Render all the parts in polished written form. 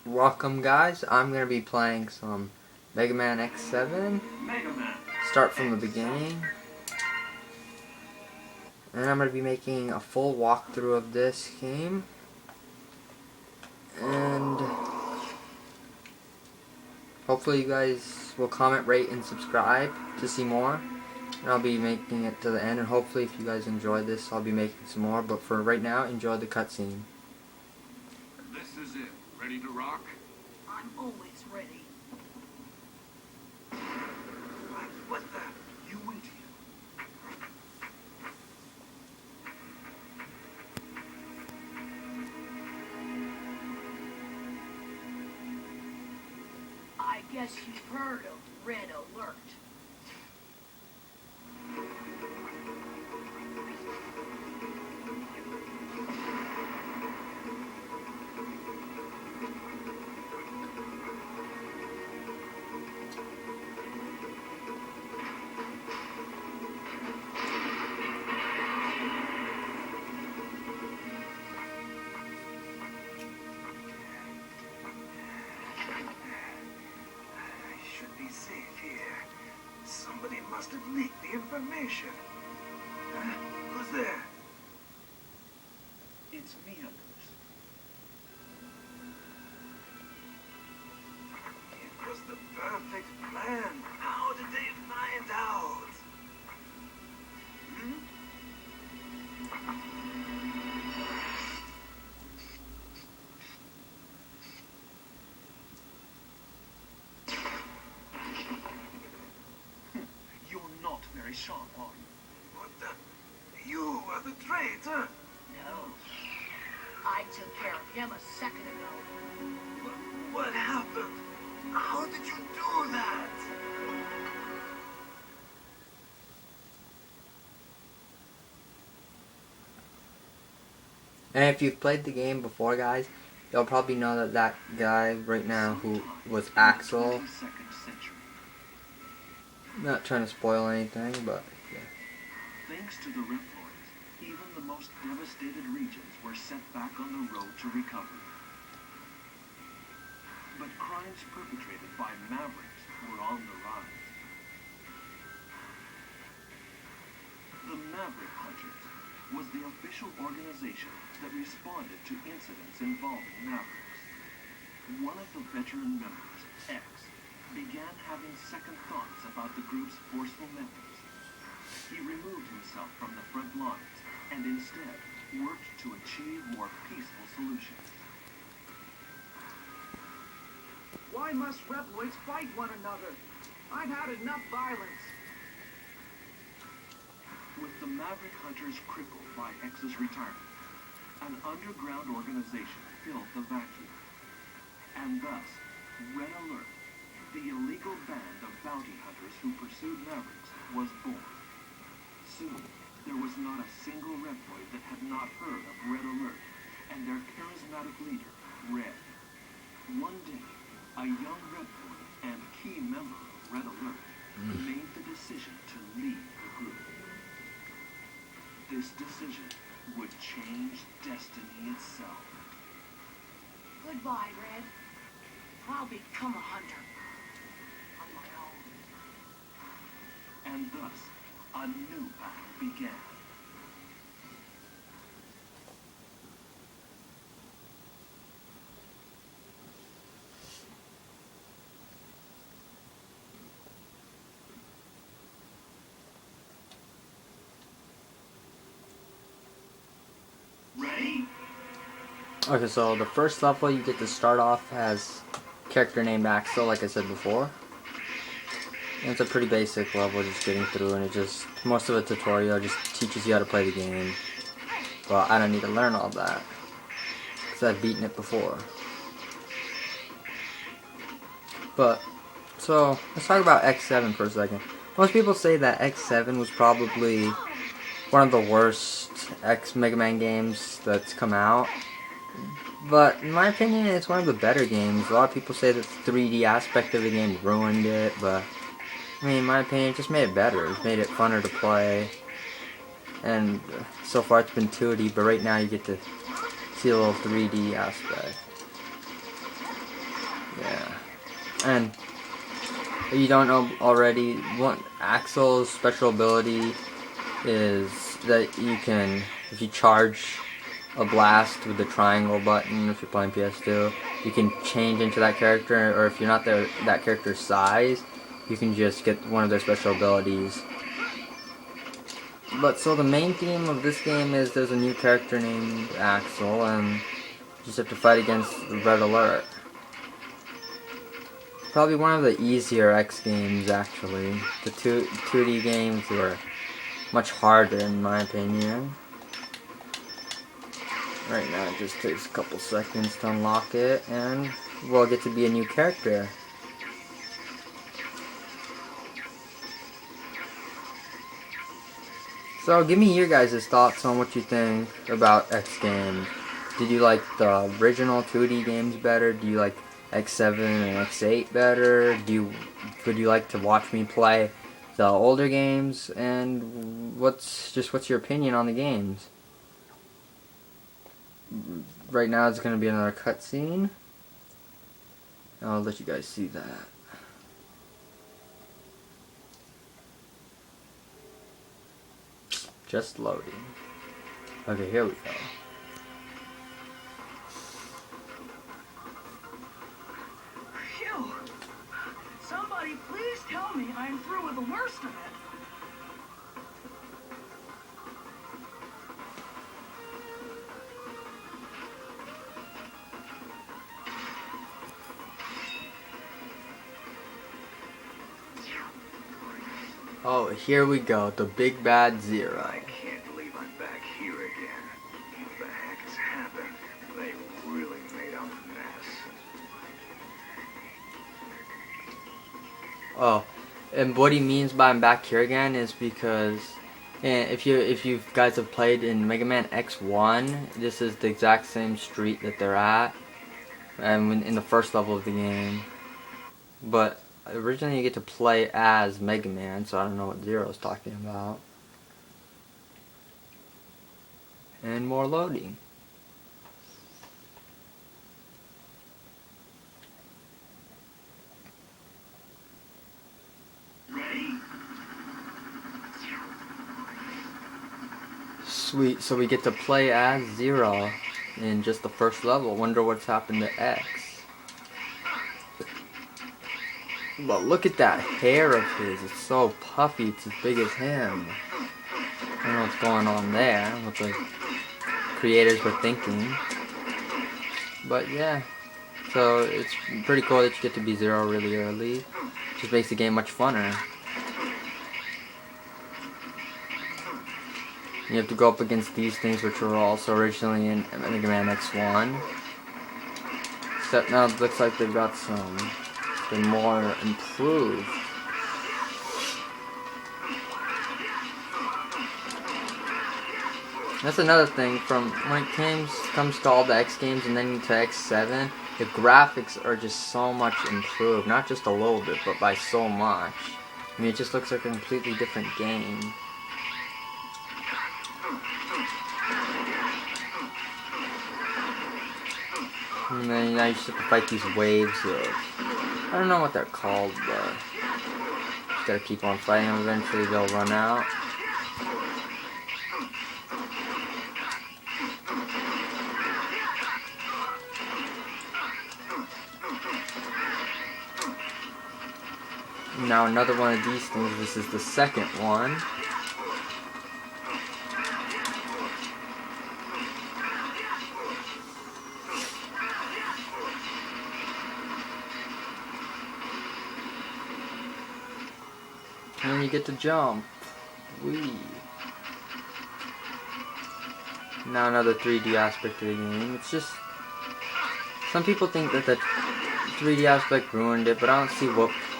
Welcome guys, I'm going to be playing some Megaman X7. Start from the beginning. And I'm going to be making a full walkthrough of this game. And hopefully you guys will comment, rate, and subscribe to see more. And I'll be making it to the end, and hopefully if you guys enjoy this, I'll be making some more. But for right now, enjoy the cutscene. This is it. Ready to rock? I'm always ready. What the? You wait here. I guess you've heard of Red Alert. Somebody must have leaked the information. Who's there? It's me, Anders. It was the perfect plan. How did they find out? Very sharp, are you? What the? You are the traitor? No. I took care of him a second ago. What happened? How did you do that? And if you've played the game before, guys, you'll probably know that that guy right now who was Axel. Not trying to spoil anything, but yeah. Thanks to the Reploids, even the most devastated regions were set back on the road to recovery. But crimes perpetrated by Mavericks were on the rise. The Maverick Hunters was the official organization that responded to incidents involving Mavericks. One of the veteran members, X, began having second thoughts about the group's forceful methods. He removed himself from the front lines and instead worked to achieve more peaceful solutions. Why must Reploids fight one another? I've had enough violence. With the Maverick Hunters crippled by X's retirement, an underground organization filled the vacuum. And thus, Red Alert, the illegal band of bounty hunters who pursued Mavericks, was born. Soon, there was not a single Reploid that had not heard of Red Alert and their charismatic leader, Red. One day, a young Reploid and key member of Red Alert made the decision to leave the group. This decision would change destiny itself. Goodbye, Red. I'll become a hunter. And thus, a new battle began. Ready? Okay, so the first level you get to start off as character named Axel, like I said before. And it's a pretty basic level, just getting through, and it just, most of the tutorial just teaches you how to play the game. But I don't need to learn all that, because I've beaten it before. But, so, let's talk about X7 for a second. Most people say that X7 was probably one of the worst Mega Man games that's come out. But, in my opinion, it's one of the better games. A lot of people say that the 3D aspect of the game ruined it, but I mean, in my opinion, it just made it better. It made it funner to play. And so far it's been 2D, but right now you get to see a little 3D aspect. Yeah. And if you don't know already, one Axel's special ability is that you can, if you charge a blast with the triangle button, if you're playing PS2, you can change into that character, or if you're not that character's size, you can just get one of their special abilities. But so the main theme of this game is there's a new character named Axel, and you just have to fight against Red Alert. Probably one of the easier X games, actually. The 2D games were much harder, in my opinion. Right now, it just takes a couple seconds to unlock it, and we'll get to be a new character. So, give me your guys' thoughts on what you think about X games. Did you like the original 2D games better? Do you like X7 and X8 better? Would you like to watch me play the older games? And what's your opinion on the games? Right now it's going to be another cutscene. I'll let you guys see that. Just loading. Okay, here we go. Phew! Somebody please tell me I'm through with the worst of it. Oh, here we go. The big bad Zero. I can't believe I'm back here again. What the heck has happened? They really made a mess. Oh, and what he means by I'm back here again is because if you guys have played in Mega Man X1, this is the exact same street that they're at, and in the first level of the game. But originally you get to play as Mega Man, so I don't know what Zero's talking about. And more loading. Sweet, so we get to play as Zero in just the first level. Wonder what's happened to X. But look at that hair of his. It's so puffy. It's as big as him. I don't know what's going on there. What the creators were thinking. But yeah. So it's pretty cool that you get to be Zero really early. Just makes the game much funner. You have to go up against these things, which were also originally in Mega Man X1. Except now it looks like they've got been more improved. That's another thing, from when it comes to all the X games and then to X7, the graphics are just so much improved. Not just a little bit, but by so much. I mean, it just looks like a completely different game. And then now you just have to fight these waves of, I don't know what they're called, but just gotta keep on fighting them. Eventually they'll run out. Now another one of these things, this is the second one. And then you get to jump. Whee. Now another 3D aspect of the game. It's just, some people think that the 3D aspect ruined it, but I don't see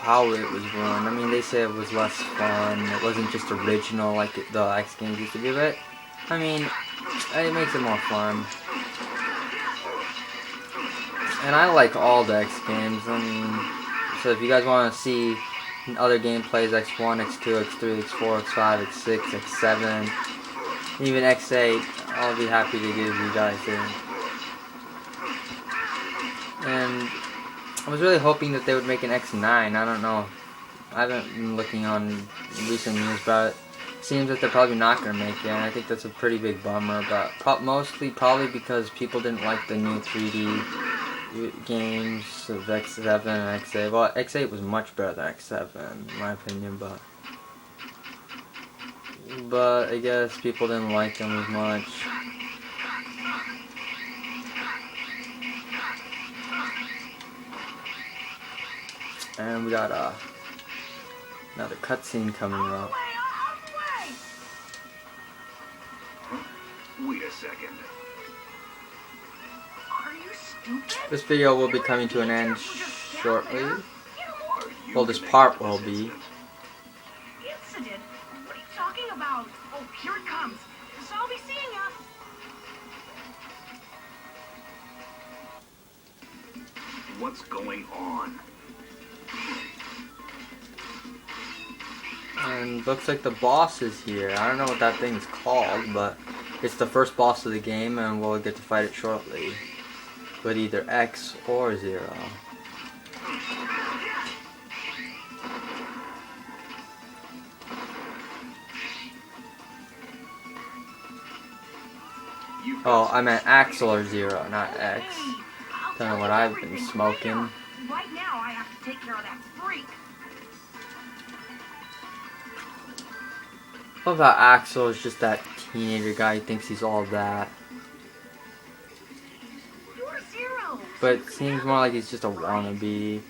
how it was ruined. I mean, they say it was less fun. It wasn't just original like the X games used to be, but I mean, it makes it more fun. And I like all the X games. I mean, so if you guys want to see other gameplays, X1, X2, X3, X4, X5, X6, X7, even X8, I'll be happy to give you guys it. And I was really hoping that they would make an X9. I don't know. I haven't been looking on recent news, but it seems that they're probably not going to make it. And I think that's a pretty big bummer, but mostly probably because people didn't like the new 3D games of X7 and X8. Well, X8 was much better than X7, in my opinion, but I guess people didn't like them as much. And we got another cutscene coming up. Wait a second. Are you stupid? This video will be coming to an end shortly. Well, this part will be. Incident? What are you talking about? Oh, here it comes. So I'll be seeing ya. What's going on? And looks like the boss is here. I don't know what that thing's called, but it's the first boss of the game, and we'll get to fight it shortly. With either X or 0. Oh, I meant Axel or 0, not X. Don't know what I've been smoking. Right now, I have to take care of that freak. I love how Axel is just that teenager guy who thinks he's all that. You're 0. But it seems more like he's just a wannabe,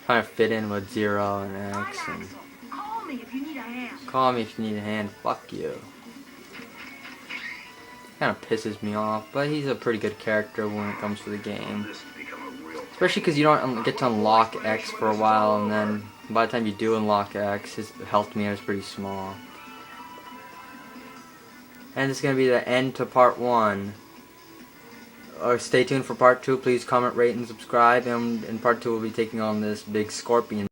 trying to fit in with 0 and X. And Call me if you need a hand. call me if you need a hand. Fuck you. Kind of pisses me off, but he's a pretty good character when it comes to the game. Especially because you don't get to unlock X for a while, and then by the time you do unlock X, his health meter is pretty small. And it's going to be the end to part 1. Stay tuned for part 2. Please comment, rate, and subscribe. And in part 2, we'll be taking on this big scorpion.